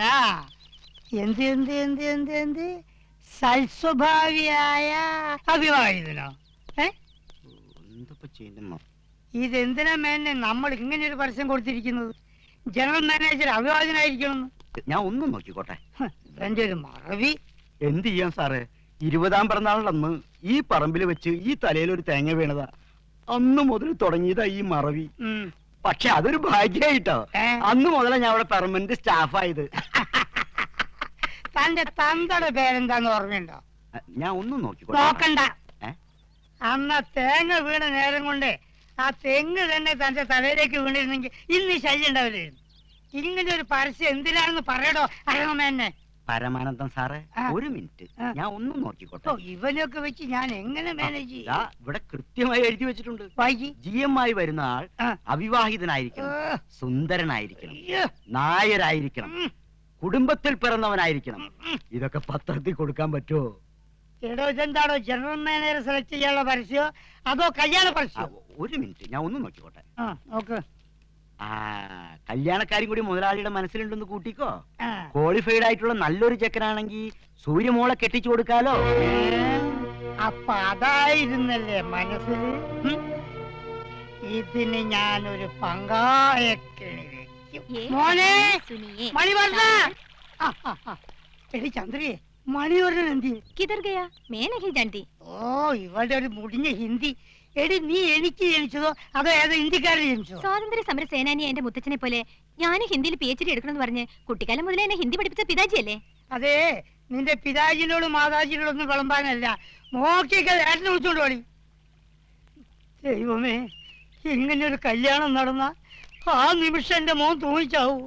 ഞാനാ എന്ത് എന്ത് എന്ത് എന്ത് എന്ത് സൽസ്വഭാവിയായ അവിവാഹിതനോ? ഇതെന്തിനാ മേനെ നമ്മൾ ഇങ്ങനെ ഒരു പരസ്യം കൊടുത്തിരിക്കുന്നത്? ജനറൽ മാനേജർ അവിവാഹിതനായിരിക്കണം. ഞാൻ ഒന്നും നോക്കിക്കോട്ടെ. എന്റെ ഒരു മറവി. എന്ത് ചെയ്യാൻ സാറേ, 20ാം പിറന്നാളിലന്ന് ഈ പറമ്പിൽ വെച്ച് ഈ തലയിൽ ഒരു തേങ്ങ വീണതാ. അന്ന് മുതൽ തുടങ്ങിയതാ ഈ മറവി. പക്ഷെ അതൊരു ഭാഗ്യായിട്ടോ, അന്ന് മുതലാ ഞാൻ അവിടെ പെർമനന്റ് സ്റ്റാഫായത്. തന്റെ തന്തയുടെ പേരെന്താന്ന് ഓർമ്മയുണ്ടോ? ഞാൻ ഒന്നും നോക്കണ്ട. അന്ന് തേങ്ങ വീണ നേരം കൊണ്ട് ആ തെങ്ങ് തന്നെ തന്റെ തലയിലേക്ക് വീണിരുന്നെങ്കിൽ ഇന്ന് ശല്യം ഉണ്ടാവില്ലായിരുന്നു. ഇങ്ങനെ ഒരു പരസ്യം എന്തിനാണെന്ന് പറയടോ അരങ്ങമേന്നെ. പരമാനന്ദം സാറേ, ഒരു മിനിറ്റ്, ഞാൻ ഒന്നും നോക്കിക്കോട്ടെ. ഇവനൊക്കെ വെച്ച് ഞാൻ എങ്ങനെ മാനേജ് ചെയ്യും? ഇവിടെ കൃത്യമായി എഴുതി വെച്ചിട്ടുണ്ട്. GM ആയി വരുന്ന ആൾ അവിവാഹിതനായിരിക്കണം, സുന്ദരനായിരിക്കണം, നായരായിരിക്കണം, കുടുംബത്തിൽ പിറന്നവനായിരിക്കണം. ഇതൊക്കെ പത്രത്തിൽ കൊടുക്കാൻ പറ്റുമോ? എടോ, ഇതെന്താണോ ജനറൽ മാനേജർ സെലക്ട് ചെയ്യാനുള്ള പരസ്യോ അതോ കല്യാണ പരസ്യോ? ഒരു മിനിറ്റ്, ഞാൻ ഒന്നും നോക്കിക്കോട്ടെ. നോക്ക്. കല്യാണക്കാരും കൂടി മുതലാളിയുടെ മനസ്സിലുണ്ടെന്ന് കൂട്ടിക്കോ. ക്വാളിഫൈഡ് ആയിട്ടുള്ള നല്ലൊരു ചെക്കനാണെങ്കിൽ സൂര്യമോളെ കെട്ടിച്ചു കൊടുക്കാലോ. അപ്പൊ അതായിരുന്നല്ലേ മനസ്സിൽ? ഇതിന് ഞാനൊരു പങ്കായക്കിണി വെക്കും. മോനെ മണിവർണ്ണ, എടി ചന്ദ്രിയെ, മണിവർണ്ണൻ എന്തി? ഓ, ഇവളുടെ ഒരു മുടിഞ്ഞ ഹിന്ദി. എടി, നീ എനിക്ക് ജനിച്ചതോ അതോ ഏതോ ഇന്ത്യക്കാരൻ ജനിച്ചോ? സ്വാതന്ത്ര്യ സമര സേനാനി എന്റെ മുത്തച്ഛനെ പോലെ ഞാൻ ഹിന്ദിയിൽ PhD എടുക്കണമെന്ന് പറഞ്ഞ് കുട്ടിക്കാലം മുതലേ എന്നെ ഹിന്ദി പഠിപ്പിച്ച പിതാജിയല്ലേ? അതെ, നിന്റെ പിതാജിനോടും മാതാജിനോടൊന്നും വിളമ്പാനല്ല, നോക്കിയൊക്കെ ഏട്ടനെ വിളിച്ചോണ്ട് പോടി. ദൈവമേ, ഇങ്ങനെ ഒരു കല്യാണം നടന്ന ആ നിമിഷം എന്റെ മോൻ തൂങ്ങിച്ചാവൂ.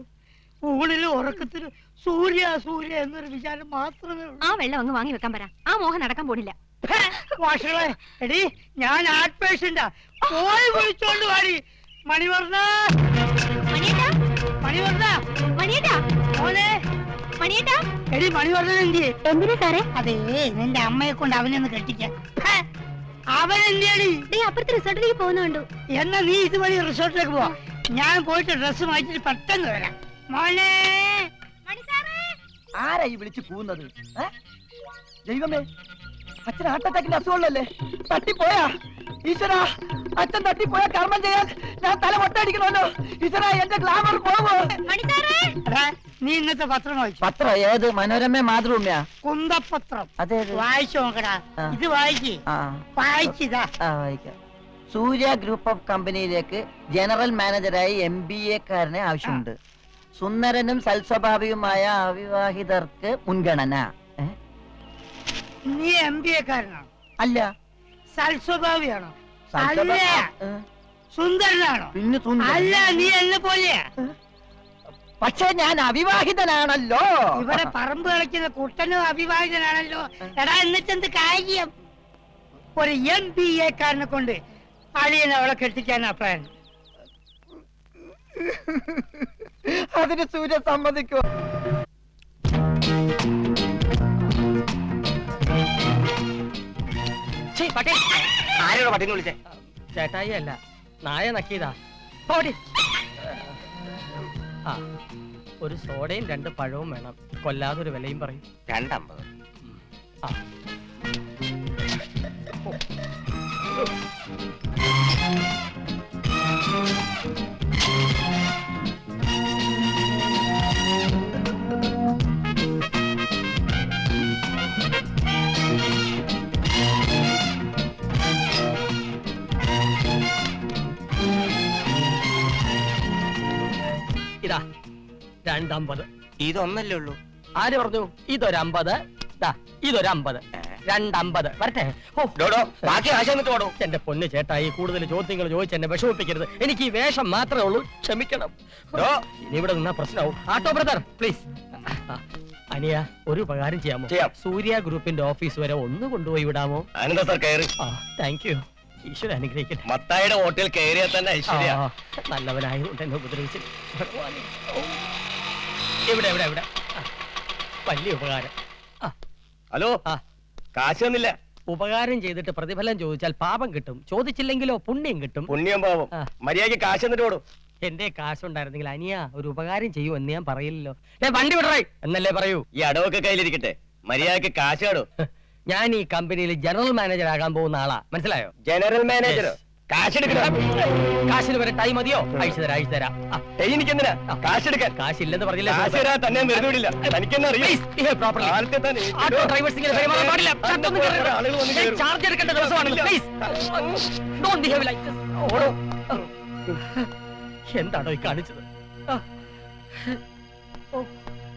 ഊണിലും ഉറക്കത്തിലും സൂര്യ സൂര്യ എന്നൊരു വിചാരം മാത്രമേ ഉള്ളൂ. ആ വെള്ളം അങ്ങ് വാങ്ങി വെക്കാൻ പറ, ആ മോഹം നടക്കാൻ പോണില്ല. വാഷകളെ, എടി, ഞാൻ ആർട്ട് പേഷ്യന്റാ, പോയി വിളിച്ചോണ്ട് വാടി. മണിവർണ്ണ, മണിവർണ്ണ, മോനെ, എടി മണിവർണ്ണൻ എന്തിയെ? എന്തിനാ സാറേ? അതേ, നിന്റെ അമ്മയെ കൊണ്ട് അവനൊന്ന് കെട്ടിക്കാൻ. അവൻ എന്തിയടി? അപ്പുറത്തെ റിസോർട്ടിലേക്ക് പോകുന്നുണ്ടോ? എന്നാ നീ ഇതുവഴി റിസോർട്ടിലേക്ക് പോവാ, ഞാൻ പോയിട്ട് ഡ്രസ് മാറ്റിട്ട് പെട്ടെന്ന് വരാം. മോനെ, ആരാ ഈ വിളിച്ച് പോകുന്നത്? ദൈവമേ, അച്ഛൻ ഹാർട്ട് അറ്റാക്കിന്റെ അസുഖമുള്ളല്ലേ? തട്ടിപ്പോയാ ഈശ്വരാ, അച്ഛൻ തട്ടിപ്പോയാ കർമ്മം ചെയ്യാൻ ഞാൻ തല മൊട്ടടിക്കണമല്ലോ. ഈശ്വരാ, എന്റെ ഗ്ലാമർ പോവോ? നീ ഇന്നത്തെ പത്രം വായിച്ചു? പത്രം ഏത്? മനോരമ, മാതൃഭൂമിയാ? കുന്തപത്രം. അതെ, വായിച്ചു നോക്കടാ. ഇത് വായിക്ക്. വായിച്ചിതാ. വായിക്കാം. സൂര്യ ഗ്രൂപ്പ് ഓഫ് കമ്പനിയിലേക്ക് ജനറൽ മാനേജറായി MBA കാരനെ ആവശ്യമുണ്ട്. സുന്ദരനും സൽസ്വഭാവിയുമായ അവിവാഹിതർക്ക് മുൻഗണന. നീ MBA കാരനാണോ? അല്ല. സൽസ്വഭാവിയാണോ? അല്ല. സുന്ദരനാണോ? പിന്നെ അല്ല. നീ എന്നെ പോലെയാ? പക്ഷെ ഞാൻ അവിവാഹിതനാണല്ലോ. ഇവിടെ പറമ്പ് കളിക്കുന്ന കുട്ടനും അവിവാഹിതനാണല്ലോ. എടാ, എന്നിട്ടെന്ത് കാര്യം? ഒരു MBA കാരനെ കൊണ്ട് അളിയനെ അവളെ കെട്ടിക്കാനാ പ്ലാൻ. അതിന് സൂര്യ സമ്മതിക്കോ? ആരോട് പട്ടിനെ വിളിച്ചേ? ചേട്ടായി അല്ല, നായ നക്കിയതാ. ഒരു സോഡയും 2 പഴവും വേണം. കൊല്ലാതൊരു വിലയും പറയും. 2.50. ഇതാ 2.50. ഇതൊന്നല്ലേ ഉള്ളൂ? ആര് പറഞ്ഞു? ഇതൊരു 50, ഇതൊരു 50, 2.50. വരട്ടെ. എന്റെ പൊന്ന് ചേട്ടായി, കൂടുതൽ ചോദ്യങ്ങൾ ചോദിച്ച് എന്നെ വിഷമിപ്പിക്കരുത്. എനിക്ക് ഈ വേഷം മാത്രമേ ഉള്ളൂ, ക്ഷമിക്കണം. ഇനി ഇവിടെ നിന്നാ പ്രശ്നമാവും. ആട്ടോ ബ്രദർ, പ്ലീസ്. അനിയ, ഒരു ഉപകാരം ചെയ്യാമോ? സൂര്യ ഗ്രൂപ്പിന്റെ ഓഫീസ് വരെ ഒന്ന് കൊണ്ടുപോയി വിടാമോ? Thank you. ഈശ്വര അനുഗ്രഹിക്കട്ടെ. മത്തായിയുടെ ഹോട്ടൽ കയറിയാൽ തന്നെ നല്ലവനായതുകൊണ്ട് എന്നെ ഉപദ്രവിച്ചില്ല. ഇവിടെ ഇവിടെ ഇവിടെ വലിയ ഉപകാരം. ഹലോ, കാശ് തന്നില്ല. ഉപകാരം ചെയ്തിട്ട് പ്രതിഫലം ചോദിച്ചാൽ പാപം കിട്ടും, ചോദിച്ചില്ലെങ്കിലോ പുണ്യം കിട്ടും. പുണ്യം പാപം. മര്യാദയ്ക്ക് കാശ് തന്നിട്ട് ഓടും. എന്റെ കാശുണ്ടായിരുന്നെങ്കിൽ അനിയ ഒരു ഉപകാരം ചെയ്യൂ എന്ന് ഞാൻ പറയില്ലല്ലോ. വണ്ടി വിടറേ എന്നല്ലേ പറയൂ. ഈ അടവൊക്കെ കയ്യിലിരിക്കട്ടെ, മര്യാദക്ക് കാശ് കാടോ. ഞാൻ ഈ കമ്പനിയിൽ ജനറൽ മാനേജർ ആകാൻ പോകുന്ന ആളാ, മനസ്സിലായോ? ജനറൽ മാനേജർ കാശെടുക്കണം. കാശിന് വരെ ടൈം മതിയോ? അയച്ചു തരാം. എനിക്കെന്തിനാ കാശെടുക്കാൻ? കാശില്ലെന്ന് പറഞ്ഞില്ല. കാശ് തരാൻ തന്നെ വെറുതെ വിടില്ല. തനിക്കെന്നെ അറിയാം. കാലത്തെ തന്നെ ആളുകൾ വന്ന് കേറും. ചാർജ് എടുക്കേണ്ട ദിവസമാണല്ലോ. എന്താണോ ഈ കാണിച്ചത്?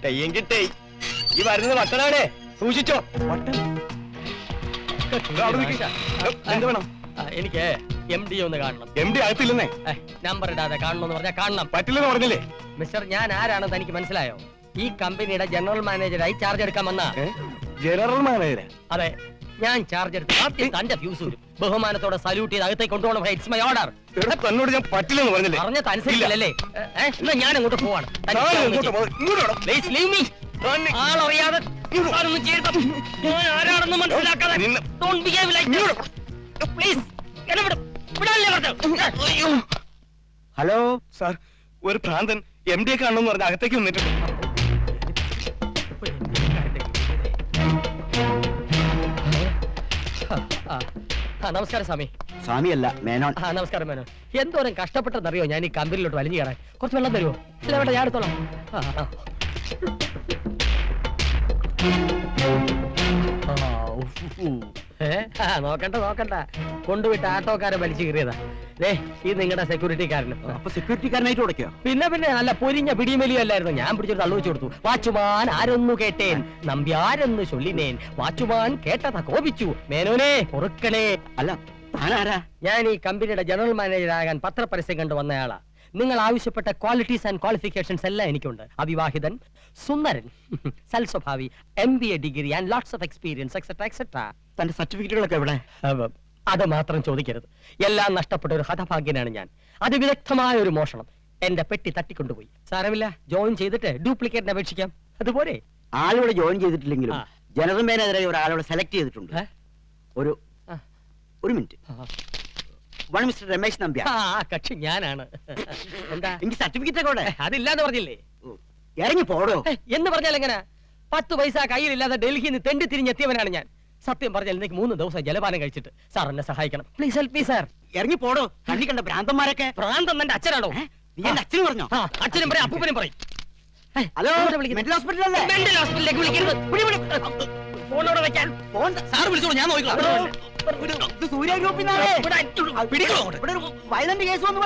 തെയ്യെങ്കിൽ തെയ്. ഈ വരുന്നത് വട്ടനാണേ, സൂക്ഷിച്ചോ. എന്ത് വേണം? എനിക്ക് MD ഒന്ന് കാണണം. MD അകത്തില്ലെന്നേ. നമ്പർ ഇടാതെ കാണണമെന്ന് പറഞ്ഞാൽ കാണണം. പറ്റില്ലെന്ന് പറഞ്ഞില്ലേ? മിസ്റ്റർ, ഞാൻ ആരാണെന്ന് തനിക്ക് മനസ്സിലായോ? ഈ കമ്പനിയുടെ ജനറൽ മാനേജറായി ചാർജ് എടുക്കാൻ വന്ന. General manager? അതെ, ഞാൻ ചാർജ് എടുത്ത് ആദ്യം തന്റെ ഫ്യൂസ് വരും. ബഹുമാനത്തോടെ സല്യൂട്ട് ചെയ്ത് അകത്തേക്ക് കൊണ്ടുപോകണം. It's my order. തന്നോട് ഞാൻ പറ്റില്ലെന്ന് പറഞ്ഞില്ലേ? പറഞ്ഞത് അനുസരിച്ചില്ലല്ലേ? എന്നാ ഞാൻ അങ്ങോട്ട് പോവാണ്. Please leave me. ആളറിയാതെ ആരൊന്നും ചെയ്യരുത്. ഞാൻ ആരാണെന്ന് മനസ്സിലാക്കാതെ don't behave like this. Please, എന്നെ വിടും. വിടാനല്ലേ പറഞ്ഞത്? ഹലോ സാർ, ഒരു ഭ്രാന്തൻ MD കാണണമെന്ന് പറഞ്ഞ അകത്തേക്ക് വന്നിട്ടുണ്ട്. നമസ്കാരം സ്വാമി. സ്വാമിയല്ല, മേനോൻ. നമസ്കാരം മേനോൻ. എന്തോരം കഷ്ടപ്പെട്ടെന്നറിയോ ഞാൻ ഈ കമ്പനിയിലോട്ട് വലിഞ്ഞു കയറാൻ? കുറച്ച് വെള്ളം തരുമോ? ഇല്ല വേണ്ട, ഞാൻ എടുത്തോളാം. നോക്കണ്ട കൊണ്ടുവിട്ട് ആട്ടോക്കാരെ വലിച്ചു കയറിയതാ. ഈ നിങ്ങളുടെ സെക്യൂരിറ്റിക്കാരനും. അപ്പൊ സെക്യൂരിറ്റിക്കാരനായിട്ട് കൊടുക്കോ? പിന്നെ നല്ല പൊരിഞ്ഞ പിടിമലിയല്ലായിരുന്നു. ഞാൻ പിടിച്ചൊരു തള്ളു വെച്ചു കൊടുത്തു. വാച്ചുമാൻ ആരൊന്നു കേട്ടേൻ, നമ്പ്യാരെന്ന് ചൊല്ലിനേൻ, വാച്ചുമാൻ കേട്ടതാ കോപിച്ചു, മേനോനെ പൊറുക്കണേ. അല്ല, താനാരാ? ഞാൻ ഈ കമ്പനിയുടെ ജനറൽ മാനേജർ ആകാൻ പത്രപരസ്യം കണ്ടു വന്നയാളാ. നിങ്ങൾ ആവശ്യപ്പെട്ട ക്വാളിറ്റീസ് ആൻഡ് ക്വാളിഫിക്കേഷൻസ് എല്ലാം എനിക്കുണ്ട്. അവിവാഹിതൻ, സുന്ദരൻ, സൽസ്വഭാവി, MBA degree and lots of experience et cetera et cetera. തന്റെ സർട്ടിഫിക്കറ്റുകളൊക്കെ എവിടെ? അത് മാത്രം ചോദിക്കരുത്. എല്ലാം നഷ്ടപ്പെട്ട ഒരു ഹതഭാഗ്യനാണ് ഞാൻ. അതിവിദഗ്ധമായ ഒരു മോഷണം. എന്റെ പെട്ടി തട്ടിക്കൊണ്ടുപോയി. സാരമില്ല, ജോയിൻ ചെയ്തിട്ട് ഡ്യൂപ്ലിക്കേറ്റിന് അപേക്ഷിക്കാം. അതുപോലെ ആളിവിടെ ജോയിൻ ചെയ്തിട്ടില്ലെങ്കിലും ജനറൽ മാനേജറായി ഒരാളോട് സെലക്ട് ചെയ്തിട്ടുണ്ട്. ഒരു മിനിറ്റ്. മിസ്റ്റർ രമേശ് നമ്പ്യാർ. കക്ഷി ഞാനാണ്. എന്താ? എനിക്ക് സർട്ടിഫിക്കറ്റ് ഒക്കെ അവിടെ. അതില്ലാന്ന് പറഞ്ഞില്ലേ? ഇറങ്ങി പോടോ എന്ന് പറഞ്ഞാൽ എങ്ങനെ? 10 പൈസ കയ്യിലില്ലാതെ ഡൽഹിയിൽ നിന്ന് തെണ്ടി തിരിഞ്ഞെത്തിയവനാണ് ഞാൻ. സത്യം പറഞ്ഞാൽ എനിക്ക് 3 ദിവസം ജലപാനം കഴിച്ചിട്ട്. സാർ എന്നെ സഹായിക്കണം. Please help me sir. ഇറങ്ങി പോടോ. കണ്ണി കണ്ട ഭ്രാന്തന്മാരൊക്കെ. ഭ്രാന്തൻ എന്റെ അച്ഛനാണോ? നീ എന്റെ അച്ഛനും പറഞ്ഞോ? അച്ഛനും പറയും, അപ്പൂപ്പനും പറയും. Hello, mental ഹോസ്പിറ്റലല്ലേ? മെന്റൽ ഹോസ്പിറ്റലിലേക്ക് വിളിക്കരുത്. ഫോണോടെ വെക്കാൻ. ഫോൺ സാർ വിളിച്ചോളൂ, ഞാൻ നോക്കിക്കോളാം. സൂര്യ ഗ്രൂപ്പിൽ വയലന്റ് കേസ് വന്നു.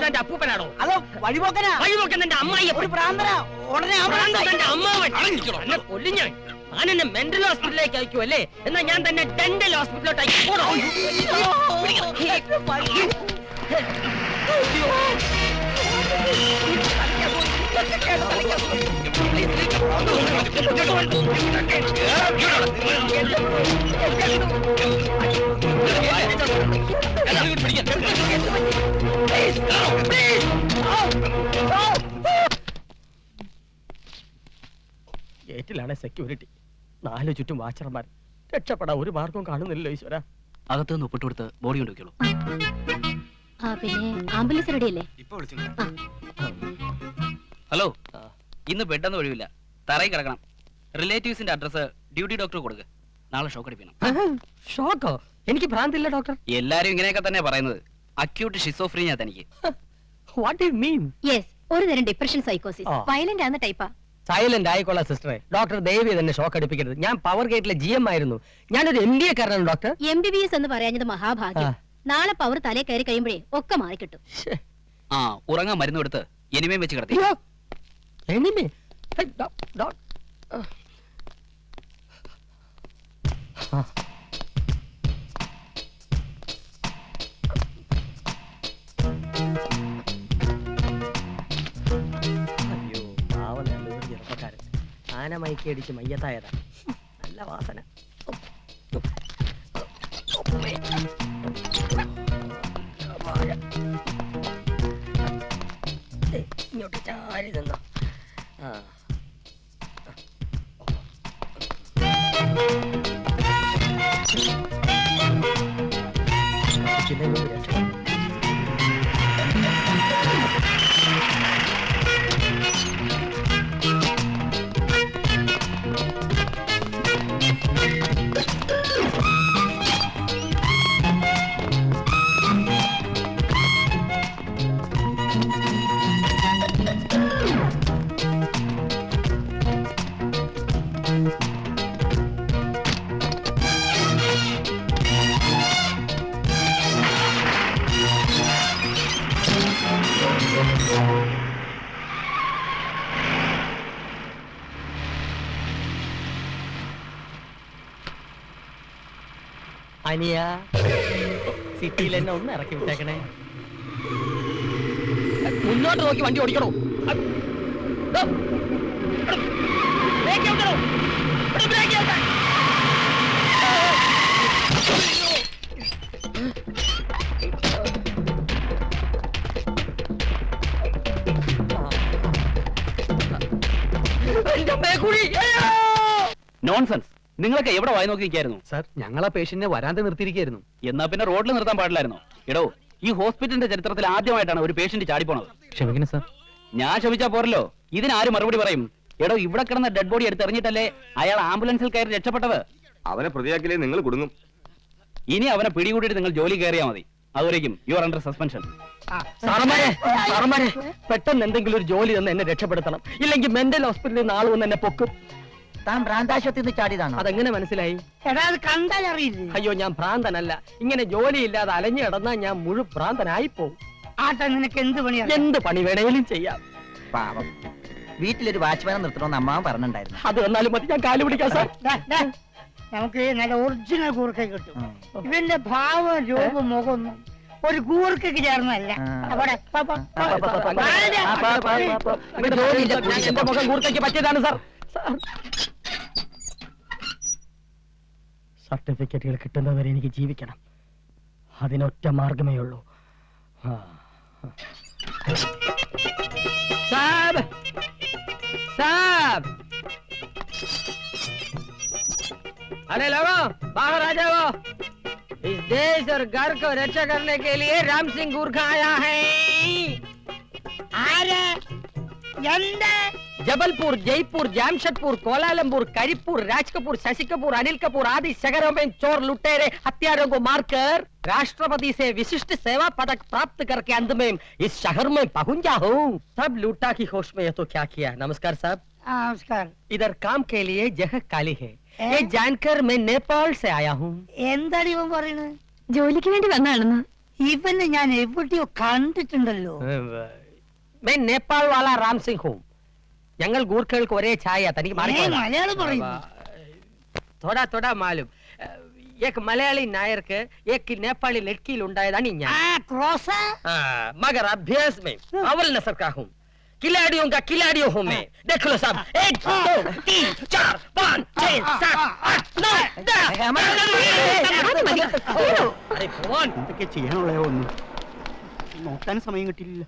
എന്റെ അപ്പൂപ്പനാണോ? അതോ വഴിപോക്കനാ? വഴിപോക്കൻ എന്റെ അമ്മായി. ഒരു പ്രാന്തനാ. ഉടനെ എന്റെ അമ്മാവൻ എന്നെ കൊല്ലും ഞാൻ. ഞാൻ എന്നെ മെന്റൽ ഹോസ്പിറ്റലിലേക്ക് അയക്കൂ അല്ലേ? എന്നാ ഞാൻ തന്നെ ഡെന്റൽ ഹോസ്പിറ്റലിലോട്ട് അയക്കും. ഗേറ്റിലാണ് സെക്യൂരിറ്റി, 4 ചുറ്റും വാച്ചർമാർ. രക്ഷപ്പെടാൻ ഒരു മാർഗവും കാണുന്നില്ലല്ലോ ഈശ്വര. അകത്ത് നിന്ന് ഒപ്പിട്ട് കൊടുത്ത് ബോഡി കൊണ്ടുവയ്ക്കുള്ളൂ. പിന്നെ ആംബുലൻസ് റെഡിയല്ലേ? ഹലോ, ഇന്ന് ബെഡൊന്നും ഒഴിവില്ല, തറയിൽ കിടക്കണം. റിലേറ്റീവ്സിന്റെ അഡ്രസ് ഡ്യൂട്ടി ഡോക്ടർ കൊടുക്കുക. നാളെ ഷോക്ക് അടിപ്പിക്കണം. ഷോക്കോ? എനിക്ക് ഭ്രാന്തില്ല ഡോക്ടർ. എല്ലാരും ഇങ്ങനെയൊക്കെ തന്നെ പറയുന്നത്. അക്യൂട്ട് ഷിസോഫ്രീനിയ തനിക്ക്. What do you mean? Yes, ഒരു തരം ഡിപ്രഷൻ സൈക്കോസിസ്. വയലന്റ് ആവുന്ന ടൈപ്പാ. സൈലന്റ് ആയിക്കോളാം സിസ്റ്ററെ. ഡോക്ടർ ദേവി തന്നെ ഷോക്ക് അടുപ്പിക്കരുത്. ഞാൻ പവർ ഗേറ്റിലെ GM ആയിരുന്നു. ഞാനൊരു MBA കാരനാണ് ഡോക്ടർ. MBBS എന്ന് പറയാഞ്ഞത് മഹാഭാഗ്യം. നാളെ പവർ തലേ കയറി കഴിയുമ്പോഴേ ഒക്കെ മാറിക്കിട്ടും. ആ, ഉറങ്ങാൻ മരുന്ന് കൊടുത്ത് എനിമയും വെച്ച് കിടത്തി. എനിമേ? അയ്യോ, പാവം നല്ലൊരു ചെറുപ്പക്കാരൻ. ആന മയക്കി അടിച്ച് മയ്യത്തായതാ. നല്ല വാസന. ഇങ്ങോട്ട് ചാരി നിന്നോ. പിന്നെ രക്ഷ അനിയ സിറ്റിയിൽ എന്നെ ഒന്ന് ഇറക്കി വിട്ടേക്കണേ. മുന്നോട്ട് നോക്കി വണ്ടി ഓടിക്കണോ? നോൺസെൻസ്. നിങ്ങളൊക്കെ എവിടെ വായി നോക്കി നിൽക്കായിരുന്നു? സാർ, ഞങ്ങളാ പേഷ്യന്റിനെ വരാതെ നിർത്തിയിരിക്കായിരുന്നു. എന്നാ പിന്നെ റോഡിൽ നിർത്താൻ പാടില്ലായിരുന്നോ? എടോ, ഈ ഹോസ്പിറ്റലിന്റെ ചരിത്രത്തിൽ ആദ്യമായിട്ടാണ് ഒരു പേഷ്യന്റ് ചാടിപ്പോണത്. ക്ഷമിക്കണം സാർ. ഞാൻ ക്ഷമിച്ചാ പോരല്ലോ, ഇതിനാരും മറുപടി പറയും? എടോ, ഇവിടെ കിടന്ന ഡെഡ് ബോഡി എടുത്തെറിഞ്ഞിട്ടല്ലേ അയാൾ ആംബുലൻസിൽ കയറി രക്ഷപ്പെട്ടത്. അവനെ പ്രതിയാക്കിലേ നിങ്ങൾ കുടുങ്ങും. ഇനി അവനെ പിടികൂടിയിട്ട് നിങ്ങൾ ജോലി കയറിയാൽ മതി. അതുവരേക്കും യു ആർ അണ്ടർ സസ്പെൻഷൻ. സാറന്മാരെ, പെട്ടെന്ന് എന്തെങ്കിലും ഒരു ജോലി തന്ന് എന്നെ രക്ഷപ്പെടുത്തണം. ഇല്ലെങ്കിൽ മെന്റൽ ഹോസ്പിറ്റലിൽ നിന്ന് ആൾ വന്ന് എന്നെ പൊക്കും. താൻ ഭ്രാന്താശുപത്രിയിൽ നിന്ന് ചാടിയതാണോ? അതെങ്ങനെ മനസ്സിലായി? എടാ, അത് കണ്ടാൽ അറിയില്ലേ? അയ്യോ, ഞാൻ ഭ്രാന്തനല്ല. ഇങ്ങനെ ജോലിയില്ലാതെ അലഞ്ഞു കിടന്നാൽ ഞാൻ മുഴു ഭ്രാന്തനായി പോകും. ആട്ടെ, നിനക്ക് എന്ത് പണിയാ? എന്ത് പണി വേണേലും ചെയ്യാം. പാവം, വീട്ടിലൊരു വാച്ച്മാനെ നിർത്തണമെന്ന് അമ്മാവൻ പറഞ്ഞിട്ടുണ്ടായിരുന്നു. അത് വന്നാലും മതി, ഞാൻ കാല് പിടിക്കാം സാർ. നമുക്ക് നല്ല ഒറിജിനൽ കൂർക്ക കിട്ടും. ഇവന്റെ ഭാവം രൂപം മുഖമൊന്നും ഒരു കൂർക്കയ്ക്ക് ചേർന്നല്ല. അവിടെ എന്റെ മുഖം കൂർക്കയ്ക്ക് പറ്റിയതാണ് സാർ. സർട്ടിഫിക്കറ്റുകൾ കിട്ടുന്നവരെ എനിക്ക് ജീവിക്കണം. അതിനൊറ്റ മാർഗമേ ഉള്ളൂ. സാബ് സാബ്, अरे लोगों, बाहर आ जाओ. इस देश और घर को रक्षा करने के लिए राम सिंह गुरखा आया है. जबलपुर, जयपुर, जामशेदपुर, कोलालमपुर, करीपुर, राज कपूर, शशि कपूर, अनिल कपूर आदि शहरों में चोर लुटेरे हत्यारों को मारकर राष्ट्रपति से विशिष्ट सेवा पदक प्राप्त करके अंत में इस शहर में पहुंचा हूँ. सब लूटा की होश में ये तो क्या किया. नमस्कार साहब. നമസ്കാരം. इधर काम के लिए जगह काली है. ये जानकर मैं नेपाल से आया हूँ. എന്താണ് ഇവൻ പറയുന്നത്? ജോലിക്ക് വേണ്ടി വന്നാണെന്ന്. ഇവനെ ഞാൻ എവിടെയോ കണ്ടിട്ടുണ്ടല്ലോ. मैं नेपाल वाला राम सिंह हूँ. ഞങ്ങൾ ഗൂർഖകൾക്ക് ഒരേ ഛായ. തനിക്ക് മലയാളം പറയുന്നു. थोड़ा थोड़ा मालूम. एक मलयाली नायर के एक नेपाली लड़की ഉണ്ടായതാണ് ഞാൻ. ക്രോസ്. मगर अभ्यास में अव्वल नस्ल का हूँ. खिलाड़ियों का खिलाड़ियों हूँ मैं. देख लो साहब. 1 2 3 4 5 6 7 8 9 10. अरे कौन ഇതൊക്കെ ചെയ്യാനുള്ള ഒന്നും നോക്കാൻ സമയം കിട്ടിയില്ല.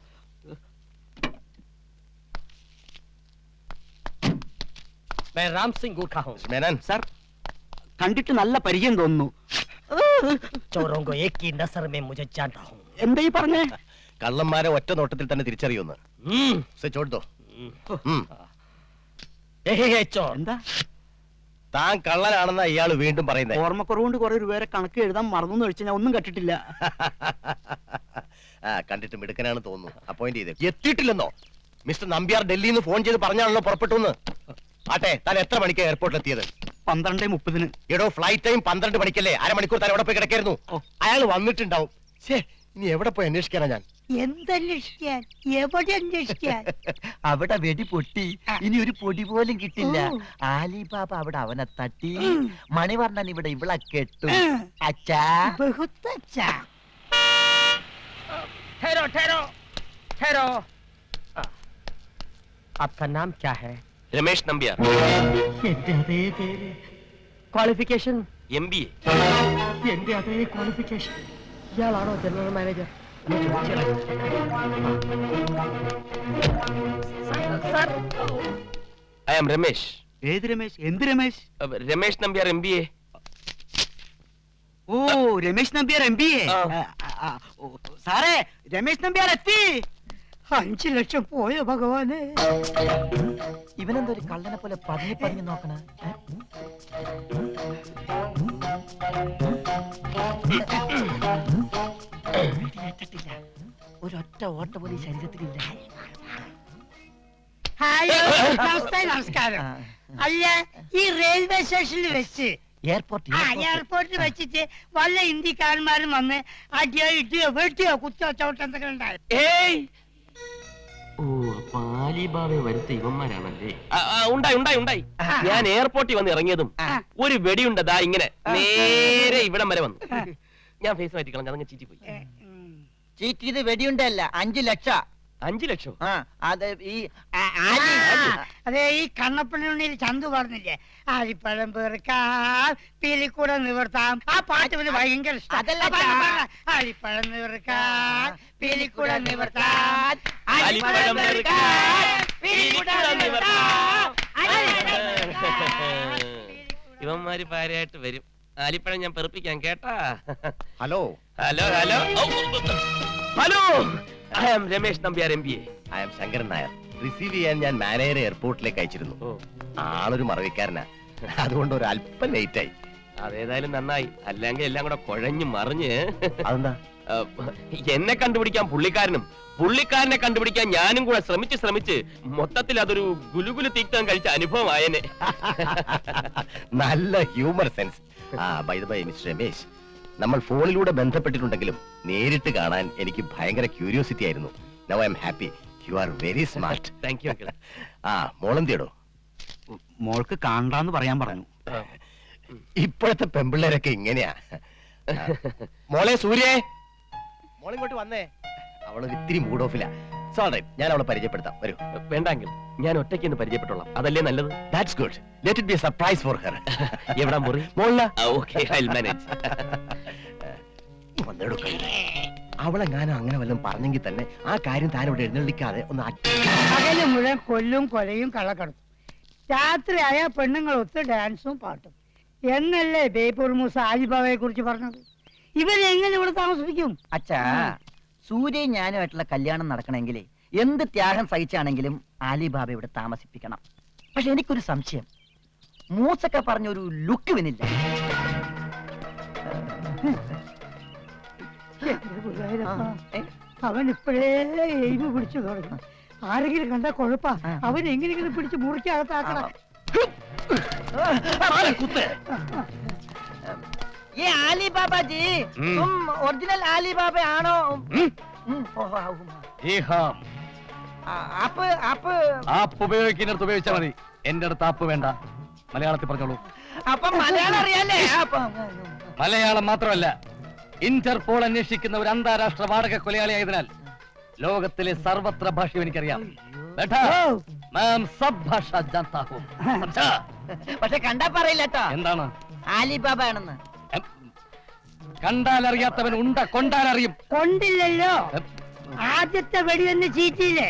मैं राम सिंह गुरखा हूँ. മേനൻ സാർ, കണ്ടിട്ട് നല്ല പരിചയം തോന്നുന്നു. चोरों को एक की नजर में मुझे जानता हूँ. എന്താ ഈ പറഞ്ഞേ? കള്ളന്മാരെ ഒറ്റ നോട്ടത്തിൽ തന്നെ തിരിച്ചറിയുന്നു. ചോട്ടോ चोर എന്താ താൻ കള്ളനാണെന്ന ഇയാള് വീണ്ടും പറയുന്നത്. ഓർമ്മക്കുറവുകൊണ്ട് കുറെ രൂപയുടെ കണക്ക് എഴുതാൻ മറന്നു കഴിച്ചാൽ ഞാൻ ഒന്നും കണ്ടിട്ടില്ല. കണ്ടിട്ട് മിടുക്കനാണ് തോന്നുന്നു. അപ്പോയിന്റ് ചെയ്ത് എത്തിയിട്ടില്ലെന്നോ? മിസ്റ്റർ നമ്പ്യാർ ഡൽഹിയിൽ നിന്ന് ഫോൺ ചെയ്ത് പറഞ്ഞാണല്ലോ പുറപ്പെട്ടു. ആട്ടെ, താൻ എത്ര മണിക്ക് എയർപോർട്ടിൽ എത്തിയത്? 12:30. എടോ, ഫ്ലൈറ്റ് ടൈം 12 മണിക്കല്ലേ? അരമണിക്കൂർ താൻ എവിടെ പോയി കിടക്കായിരുന്നു? അയാൾ വന്നിട്ടുണ്ടാവും. ഇനി എവിടെ പോയി അന്വേഷിക്കാനാ ഞാൻ? എന്തന്വേഷിക്കാൻ? എവിടെ അന്വേഷിക്കാൻ? അവിടെ വെടി പൊട്ടി, ഇനി ഒരു പൊടി പോലും കിട്ടില്ല. ആലിബാബ അവിടെ അവനെ തട്ടി, മണിവർണ്ണൻ ഇവിടെ ഇവളെ കെട്ടു. അച്ഛാ, ബഹുത്ത് അച്ഛാ. ठहरो ठहरो ठहरो. आपका नाम क्या है? രമേശ് നമ്പ്യാർ. എന്റെ അതേ പേര്. ക്വാളിഫിക്കേഷൻ? MBA. എന്റെ അതേ ക്വാളിഫിക്കേഷൻ. ഇയാളാണോ general manager? Sir, I am Ramesh. ഏത് രമേശ്? എന്ത് രമേശ്? രമേശ് നമ്പ്യാർ MBA. ഓ, രമേശ് നമ്പ്യാർ MBA. സാറേ, രമേശ് നമ്പ്യാർ എത്തി. 5 ലക്ഷം പോയോ ഭഗവാനെ. ഇവനെന്തോ ഒരു കള്ളനെ പോലെ പതിഞ്ഞു പതിഞ്ഞു നോക്കണ. ഒരൊറ്റ ഓട്ട പോലും ശരീരത്തിലില്ല. ഹായ് നമസ്കാരം നമസ്കാരം. അല്ല ഈ റെയിൽവേ സ്റ്റേഷനിൽ വെച്ച് എയർപോർട്ടിൽ വെച്ചിട്ട് വല്ല ഇന്ത്യക്കാരന്മാരും വന്ന് അടിയോ ഇടിയോ വെട്ടിയോ കുത്തിയോ ചവിട്ടെന്തൊക്കെ ഉണ്ടായി? ഏയ് ഓ പാലിബാബയെ വരുത്ത ഇവന്മാരാണല്ലേ? ഉണ്ടായി. ഞാൻ എയർപോർട്ടിൽ വന്ന് ഇറങ്ങിയതും ഒരു വെടിയുണ്ടതാ ഇങ്ങനെ നേരെ ഇവിടം വരെ വന്നു. ഞാൻ ഫേസ് മാറ്റിക്കളഞ്ഞ അതങ്ങ് ചീറ്റി പോയി. ചീറ്റിയത് വെടിയുണ്ടല്ല 5 ലക്ഷം. 5 ലക്ഷം? അത് ഈ അതെ ഈ കണ്ണപ്പള്ളിയിൽ ചന്തു പറഞ്ഞില്ലേ, ആലിപ്പഴം പെറുക്കാം പീലിക്കൂടെ നിവർത്താം, ആ പാട്ട് പിന്നെ ഭയങ്കര ഇഷ്ടം. ആലിപ്പഴം നിവർക്കാം പീലിക്കൂടെ നിവർത്താം, ആലിപ്പഴം ഇവന്മാര് പാരയായിട്ട് വരും. ആലിപ്പഴം ഞാൻ പെറുപ്പിക്കാൻ കേട്ടാ. Hello hello hello hello, I am Ramesh Nambiar MBA. I am Shankaran Nair. Receive ചെയ്യാൻ ഞാൻ മാനേജറെ എയർപോർട്ടിലേക്ക് അയച്ചിരുന്നു. ആളൊരു മറവിക്കാരനാ, അതുകൊണ്ട് ഒരു അല്പം ലേറ്റ് ആയി. അതേതായാലും നന്നായി, അല്ലെങ്കിൽ എല്ലാം കൂടെ കുഴഞ്ഞു മറിഞ്ഞ്. അതെന്താ? എന്നെ കണ്ടുപിടിക്കാൻ പുള്ളിക്കാരനെ കണ്ടുപിടിക്കാൻ ഞാനും കൂടെ ശ്രമിച്ച് മൊത്തത്തിൽ അതൊരു ഗുലുഗുലു തീക്കം കഴിച്ച അനുഭവമായനെ. നല്ല humour sense. By the by mister Ramesh, നമ്മൾ ഫോണിലൂടെ ബന്ധപ്പെട്ടിട്ടുണ്ടെങ്കിലും നേരിട്ട് കാണാൻ എനിക്ക് ഭയങ്കര ക്യൂരിയോസിറ്റി ആയിരുന്നു. Now I'm happy. You are very smart. Thank you uncle. മോളെന്തിയടോ? മോൾക്ക് കാണാന്ന് പറയാൻ പറഞ്ഞു. ഇപ്പോഴത്തെ പെമ്പിള്ളേരൊക്കെ ഇങ്ങനെയാ. മോളെ സൂര്യേ, മോളിങ്ങോട്ട് വന്നേ. അവളൊരു ഇത്തിരി മൂഡ് ഓഫില്ല. സോറി, ഞാൻ അവളെ പരിചയപ്പെടുത്താം. വരൂ. വേണ്ട അങ്കിൾ, ഞാൻ ഒറ്റയ്ക്ക് ഒന്ന് പരിചയപ്പെട്ടോളാം, അതല്ലേ നല്ലത്. That's good. Let it be a surprise for her. എവിടാ മുറി? മോളില. Okay, I will manage. അവളെ ഞാൻ അങ്ങനെ വല്ലതും പറഞ്ഞെങ്കിൽ തന്നെ ആ കാര്യം താൻ ഇവിടെ എഴുന്നള്ളിക്കാതെ ഒന്ന് പകല് മുഴുവൻ കൊല്ലും കൊലയും കള്ളക്കടത്തും, രാത്രിയായ പെണ്ണുങ്ങൾ ഒത്ത് ഡാൻസും പാട്ടും എന്നല്ലേ ബേപ്പൂർ മൂസ ആലിബാബയെ കുറിച്ച് പറഞ്ഞത്? ഇവരെങ്ങനെ ഇവിടെ താമസിപ്പിക്കും? അച്ഛാ, സൂര്യയും ഞാനുമായിട്ടുള്ള കല്യാണം നടക്കണമെങ്കിൽ എന്ത് ത്യാഗം സഹിച്ചാണെങ്കിലും ആലിബാബ ഇവിടെ താമസിപ്പിക്കണം. പക്ഷെ എനിക്കൊരു സംശയം, മൂസക്ക പറഞ്ഞൊരു ലുക്ക് വന്നില്ല. അവൻ ഇപ്പോഴേ എയിമ് പിടിച്ചു തുടങ്ങി. ആരെങ്കിലും കണ്ടാ കുഴപ്പാ, അവൻ എങ്ങനെയെങ്കിലും പിടിച്ച് മുറിക്കകത്താക്കണം. ये आली बाबा जी, तुम ओरिजिनल आली बाबा आनो? ആപ്പ് ഉപയോഗിക്കുന്നിടത്ത് ഉപയോഗിച്ചാൽ മതി, എന്റെ അടുത്ത് ആപ്പ് വേണ്ട. മലയാളത്തിൽ പറഞ്ഞോളൂ. അപ്പൊ മലയാളം അറിയാലേ? മലയാളം മാത്രമല്ല, ഇന്റർപോൾ അന്വേഷിക്കുന്ന ഒരു അന്താരാഷ്ട്ര വാടക കൊലയാളിയായതിനാൽ ലോകത്തിലെ സർവത്ര ഭാഷയും എനിക്കറിയാം. പക്ഷെ കണ്ടാ പറയില്ല കേട്ടോ എന്താണ് ആലിബാബ ആണെന്ന്. കണ്ടാൽ അറിയാത്തവൻ ഉണ്ട കൊണ്ടാലറിയും. കൊണ്ടില്ലല്ലോ, ആദ്യത്തെ വെടി തന്നെ ചീറ്റിയില്ലേ?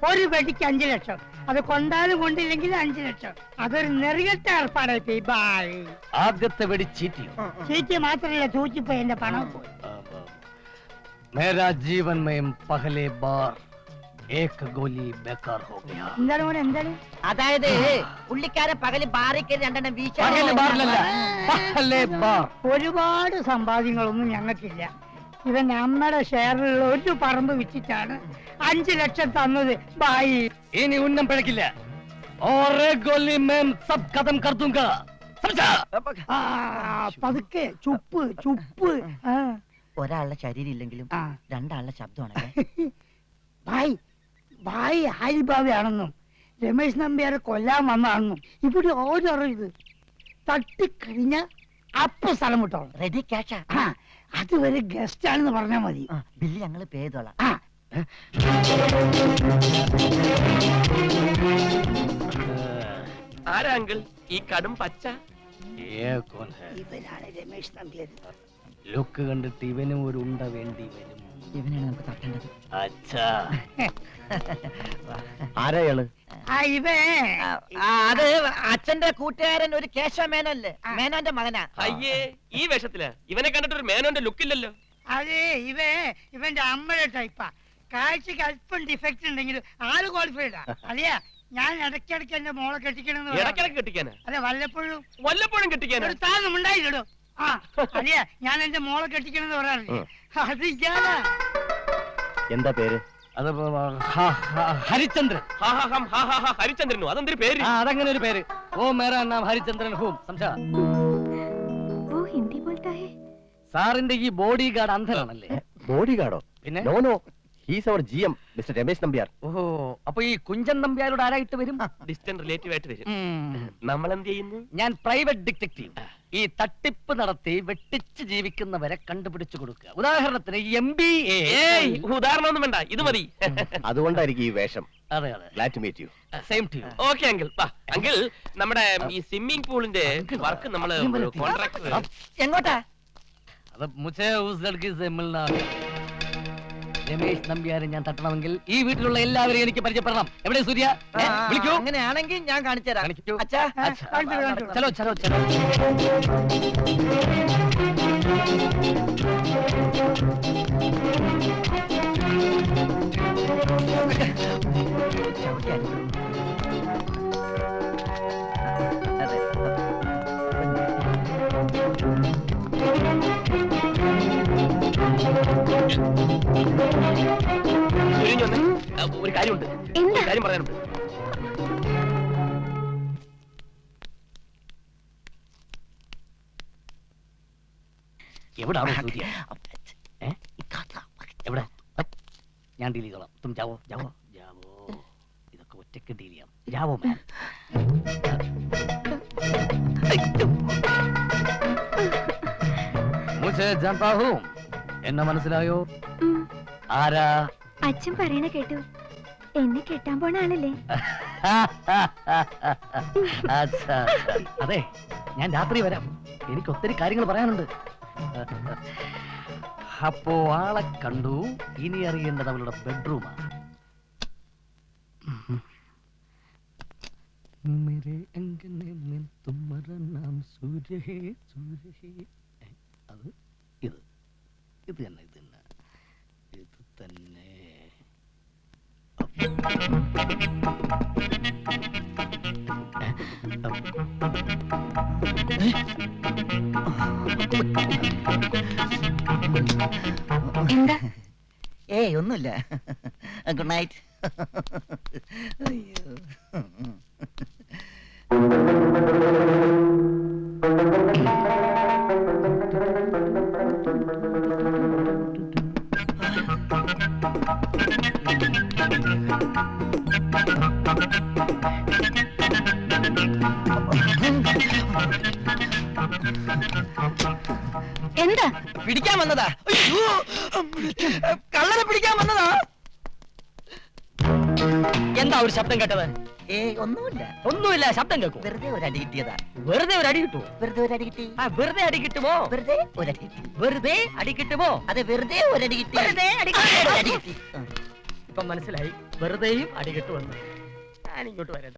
ഒരു വെടിക്ക് 5 ലക്ഷം. അത് കൊണ്ടാലും കൊണ്ടില്ലെങ്കിൽ 5 ലക്ഷം. അതൊരു നെറികെട്ട ഏർപ്പാടായി. ബായ്. ആദ്യത്തെ വെടി ചീറ്റി. ചീറ്റി മാത്രമല്ല, തൂച്ചിപ്പോയി എന്റെ പണം പോയി. മേരാ ജീവൻ മേം പഹലെ ബാർ ഏക് ഗോലി ബേക്കാർ ഹോ ഗയാ. എന്താണ് മോനെ, എന്താണ്? അതായത് പുള്ളിക്കാരൻ പകല് ബാറിക്ക് 2 വീശ. ഒരുപാട് സമ്പാദ്യങ്ങളൊന്നും ഞങ്ങൾക്കില്ല. ഇവൻ നമ്മുടെ ഷെയറിലുള്ള ഒരു പറമ്പ് വിറ്റിട്ടാണ് 5 ലക്ഷം തന്നത്. ബായി, ഇനി ഉന്നം പിഴക്കില്ല. പതുക്കെ ചുപ്പ് ചുപ്പ്. ഒരാളുടെ ശരീരം ഇല്ലെങ്കിലും 2 ആളുടെ ശബ്ദമാണല്ലേ. ഭായ് ഭായ് ആലിബാബയാണെന്നും രമേശ് നമ്പ്യാരെ കൊല്ലാൻ വന്നാണെന്നും ഇവിടെ ഓരോ ഇത് തട്ടിക്കഴിഞ്ഞ അപ്പൊ സ്ഥലം വിട്ടോളാം. റെഡി ക്യാഷാ. അതുവരെ ഗസ്റ്റ് ആണെന്ന് പറഞ്ഞാൽ മതി. ബില്ല് ഞങ്ങള് പേ ചെയ്തോളാം. ആരാ അങ്കിൾ ഈ കടും പച്ച? ഇവനാണ് രമേശ് നമ്പ്യാർ. ലുക്ക് കണ്ടിട്ട് ഇവനും ഒരു ഉണ്ട വേണ്ടി വരും. ഇവനാണ് നമുക്ക് തട്ടേണ്ടത്. ആരായാള്? അത് അച്ഛന്റെ കൂട്ടുകാരൻ ഒരു കേശവ മേനോല്ലേ, മേനോന്റെ മകനാ. അയ്യേ, ഈ വേഷത്തില് ഇവനെ കണ്ടിട്ട് ഒരു മേനോന്റെ ലുക്കില്ലല്ലോ. അതെ, ഇവന്റെ അമ്മയുടെ ടൈപ്പാ. കാഴ്ചക്ക് അല്പം ഡിഫക്റ്റ് ഉണ്ടെങ്കിലും ആള് ക്വാളിഫൈഡാ. അതെയാ, ഞാൻ ഇടയ്ക്കിടയ്ക്ക് എന്റെ മോളെ കെട്ടിക്കണമെന്ന്. ഇടയ്ക്കിടയ്ക്ക് കെട്ടിക്കാനാ? അതെ, വല്ലപ്പോഴും കെട്ടിക്കാനാ? താന്നും ഉണ്ടായില്ലടോ. അതെയാ, ഞാൻ എന്റെ മോളെ കെട്ടിക്കണമെന്ന് പറയാറില്ലേ, അത് ഇയാളാ. എന്താ പേര്? അത് ഹരിചന്ദ്രൻ. ഹരിചന്ദ്രനോ? അതെന്തൊരു പേര്? അതങ്ങനെ ഒരു പേര്. ഓ മേരാ നാം ഹരിചന്ദ്രൻ ഹൂം സംസാ. वो हिंदी बोलता है. സാറിന്റെ ഈ ബോഡി ഗാർഡ് അന്ധനാണല്ലേ? ബോഡി ഗാർഡോ? പിന്നെ no no, he's our GM mister Ramesh Nambiar. ഓഹോ, അപ്പൊ ഈ കുഞ്ചൻ നമ്പ്യാരോട് ആരായിട്ട് വരും? ഡിസ്റ്റന്റ് റിലേറ്റീവ് ആയിട്ട് വരും. നമ്മൾ എന്ത് ചെയ്യുന്നു? ഞാൻ പ്രൈവറ്റ് ഡിറ്റക്റ്റീവ്. ഈ തട്ടിപ്പ് നടത്തി വെട്ടിച്ച് ജീവിക്കുന്നവരെ കണ്ടുപിടിച്ചു കൊടുക്കുക. ഉദാഹരണത്തിന് MBA. ഉദാഹരണമൊന്നും വേണ്ട, ഇത് മതി. അതുകൊണ്ടായിരിക്കും ഈ വേഷം. അതെ അതെ, Glad to meet you. Same to you. Okay uncle. Uncle, നമ്മുടെ ഈ സ്വിമ്മിംഗ് പൂളിന്റെ വർക്ക് നമ്മള് കോൺട്രാക്ടർ. എങ്ങോട്ടാ? അത് മുझे उस लड़की से मिलना है. രമേശ് നമ്പ്യാരെ ഞാൻ തട്ടണമെങ്കിൽ ഈ വീട്ടിലുള്ള എല്ലാവരെയും എനിക്ക് പരിചയപ്പെടണം. എവിടെ സൂര്യ? വിളിക്കൂ. അങ്ങനെയാണെങ്കിൽ ഞാൻ കാണിച്ചു തരാം. കാണിക്കൂ. അച്ഛാ, ചലോ ചലോ ചലോ. അതെ. ഒരു കാര്യമുണ്ട്, എന്താ? ഒരു കാര്യം പറയാനുണ്ട്. എവിടാണോ സൂര്യ? എവിടെ? ഞാൻ ഡീൽ ചെയ്തോളാം. തും ജാവോ ജാവോ ജാവോ. ഇതൊക്കെ ഒറ്റയ്ക്ക് ഡീൽ ചെയ്യാം. ജാവോ മാം. മുझे जानता हूं. എന്നെ മനസ്സിലായോ? ആരാ? അച്ഛൻ പറയണ കേട്ടു. എന്നെ കെട്ടാൻ പോണ ആളല്ലേ? അച്ഛാ, അതെ, ഞാൻ രാത്രി വരാം. എനിക്ക് ഒത്തിരി കാര്യങ്ങൾ പറയാനുണ്ട്. അപ്പോ ആളെ കണ്ടു. ഇനി അറിയേണ്ടത് അവളുടെ ബെഡ്റൂമാണ്. मेरे अंगने में तुम्हारा नाम सूर्य है, सूर्य है. അത് ഇത് ഇത് തന്നെ ഇത് തന്നെ ഇത് തന്നെ. എന്താ? ഏയ് ഒന്നുമില്ല. Good night. അയ്യോ. എന്താ? പിടിക്കാൻ വന്നതാ. അയ്യോ, കള്ളനെ പിടിക്കാൻ വന്നതാ. എന്താ ഒരു ശബ്ദം കേട്ടത്? ഏയ് ഒന്നുമില്ല. ഒന്നുമില്ല, ശബ്ദം കേൾക്കും. വെറുതെ ഒരു അടി കിട്ടിയതാ. വെറുതെ ഒരു അടി കിട്ടുമോ? വെറുതെ ഒരു അടി കിട്ടി. വെറുതെ അടി കിട്ടുമോ? വെറുതെ ഒരു അടി കിട്ടി. വെറുതെ അടി കിട്ടുമോ? അതെ, വെറുതെ ഒരു അടി കിട്ടി. വെറുതെ അടി ഒരു അടി കിട്ടി. ഇപ്പൊ മനസ്സിലായി, വെറുതെയും അടി കിട്ടുമെന്ന്. ഞാൻ ഇങ്ങോട്ട് വരട്ടെ.